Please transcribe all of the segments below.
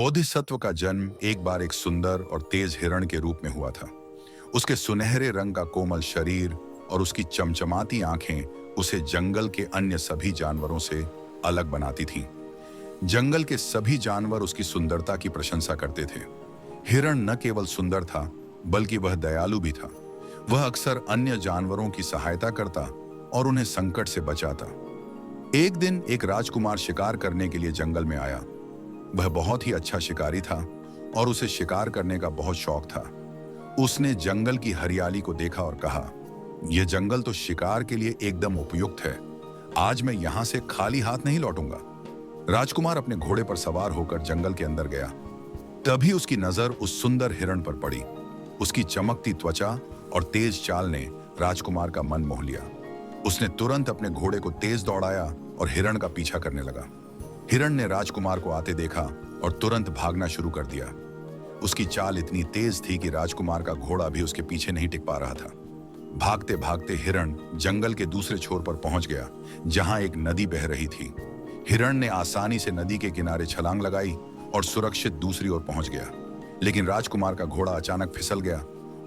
बोधिसत्व का जन्म एक बार एक सुंदर और तेज हिरण के रूप में हुआ था। उसके सुनहरे रंग का कोमल शरीर और उसकी चमचमाती आंखें उसे जंगल के अन्य सभी जानवरों से अलग बनाती थीं। जंगल के सभी जानवर उसकी सुंदरता की प्रशंसा करते थे। हिरण न केवल सुंदर था, बल्कि वह दयालु भी था। वह अक्सर अन्य जानवरों की सहायता करता और उन्हें संकट से बचाता। एक दिन एक राजकुमार शिकार करने के लिए जंगल में आया। वह बहुत ही अच्छा शिकारी था और उसे शिकार करने का बहुत शौक था। उसने जंगल की हरियाली को देखा और कहा, यह जंगल तो शिकार के लिए एकदम उपयुक्त है। आज मैं यहां से खाली हाथ नहीं लौटूंगा। राजकुमार अपने घोड़े पर सवार होकर जंगल के अंदर गया। तभी उसकी नजर उस सुंदर हिरण पर पड़ी। उसकी चमकती त्वचा और तेज चाल ने राजकुमार का मन मोह लिया। उसने तुरंत अपने घोड़े को तेज दौड़ाया और हिरण का पीछा करने लगा। हिरण ने राजकुमार को आते देखा और तुरंत भागना शुरू कर दिया। उसकी चाल इतनी तेज थी कि राजकुमार का घोड़ा भी उसके पीछे नहीं टिक पा रहा था। भागते भागते हिरण जंगल के दूसरे छोर पर पहुंच गया, जहां एक नदी बह रही थी। हिरण ने आसानी से नदी के किनारे छलांग लगाई और सुरक्षित दूसरी ओर पहुंच गया। लेकिन राजकुमार का घोड़ा अचानक फिसल गया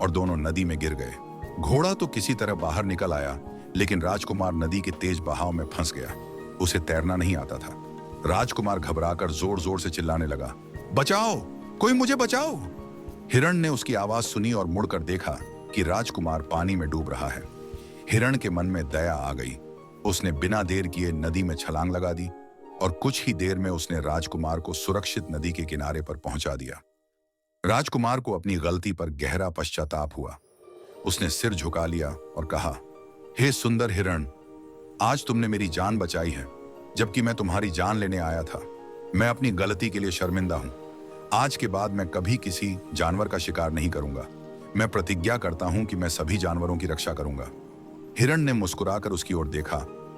और दोनों नदी में गिर गए। घोड़ा तो किसी तरह बाहर निकल आया, लेकिन राजकुमार नदी के तेज बहाव में फंस गया। उसे तैरना नहीं आता था। राजकुमार घबराकर जोर जोर से चिल्लाने लगा, बचाओ, कोई मुझे बचाओ। हिरण ने उसकी आवाज सुनी और मुड़कर देखा कि राजकुमार पानी में डूब रहा है। हिरण के मन में दया आ गई। उसने बिना देर किए नदी में छलांग लगा दी और कुछ ही देर में उसने राजकुमार को सुरक्षित नदी के किनारे पर पहुंचा दिया। राजकुमार को अपनी गलती पर गहरा पश्चाताप हुआ। उसने सिर झुका लिया और कहा, हे सुंदर हिरण, आज तुमने मेरी जान बचाई है, जबकि मैं तुम्हारी जान लेने आया था। मैं अपनी गलती के लिए शर्मिंदा हूं। आज के बाद मैं कभी किसी जानवर का शिकार नहीं करूंगा। मैं प्रतिज्ञा करता हूं कि मैं सभी जानवरों की रक्षा करूंगा। हिरण ने मुस्कुराकर उसकी ओर देखा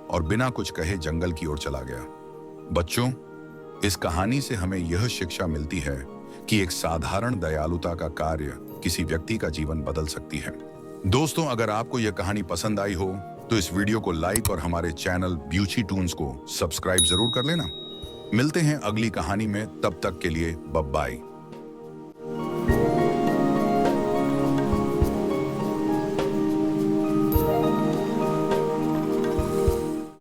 और बिना कुछ कहे जंगल की ओर चला गया। बच्चों, इस कहानी से हमें यह शिक्षा मिलती है कि एक साधारण दयालुता का कार्य किसी व्यक्ति का जीवन बदल सकती है। दोस्तों, अगर आपको यह कहानी पसंद आई हो तो इस वीडियो को लाइक और हमारे चैनल ब्यूची टून्स को सब्सक्राइब जरूर कर लेना। मिलते हैं अगली कहानी में, तब तक के लिए बाय बाय।